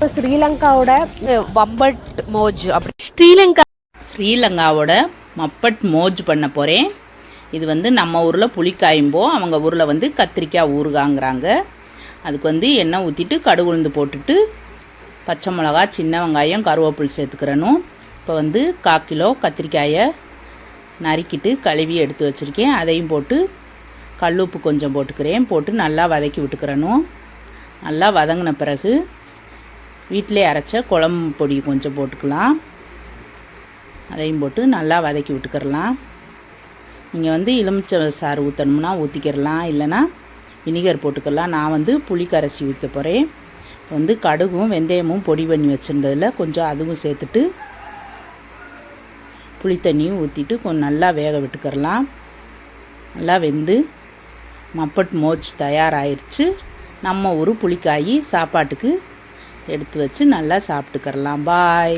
ஸ்ரீலங்காவோட மப்பட் மோஜ் அப்படி ஸ்ரீலங்காவோட மப்பட் மோஜ் பண்ண போகிறேன். இது வந்து நம்ம ஊரில் புளிக்காயும்போ, அவங்க ஊரில் வந்து கத்திரிக்காய் ஊறுகாங்கிறாங்க. அதுக்கு வந்து எண்ணெய் ஊற்றிட்டு கடுகு உளுந்து போட்டுட்டு பச்சை மிளகா, சின்ன வெங்காயம், கருவேப்பிலை சேர்த்துக்கிறணும். இப்போ வந்து 1/4 கிலோ கத்திரிக்காயை நறுக்கிட்டு கழுவி எடுத்து வச்சுருக்கேன். அதையும் போட்டு கல்லுப்பு கொஞ்சம் போட்டுக்கிறேன். போட்டு நல்லா வதக்கி விட்டுக்கிறணும். நல்லா வதங்கின பிறகு வீட்டிலே அரைச்ச குழம்பு பொடி கொஞ்சம் போட்டுக்கலாம். அதையும் போட்டு நல்லா வதக்கி விட்டுக்கிறலாம். நீங்கள் வந்து எலுமிச்சை சாறு ஊற்றணும்னா ஊற்றிக்கிறலாம், இல்லைனா வினிகர் போட்டுக்கலாம். நான் வந்து புளி கரைச்சி ஊற்ற போகிறேன். வந்து கடுகும் வெந்தயமும் பொடி பண்ணி வச்சுருந்ததில் கொஞ்சம் அதுவும் சேர்த்துட்டு புளி தண்ணியும் ஊற்றிட்டு கொஞ்சம் நல்லா வேக விட்டுக்கிறலாம். நல்லா வெந்து மப்பட் மோஜ் தயாராகிடுச்சு. நம்ம ஊர் புளிக்காய் சாப்பாட்டுக்கு எடுத்து வச்சு நல்லா சாப்பிட்டுக்கிறலாம். பாய்.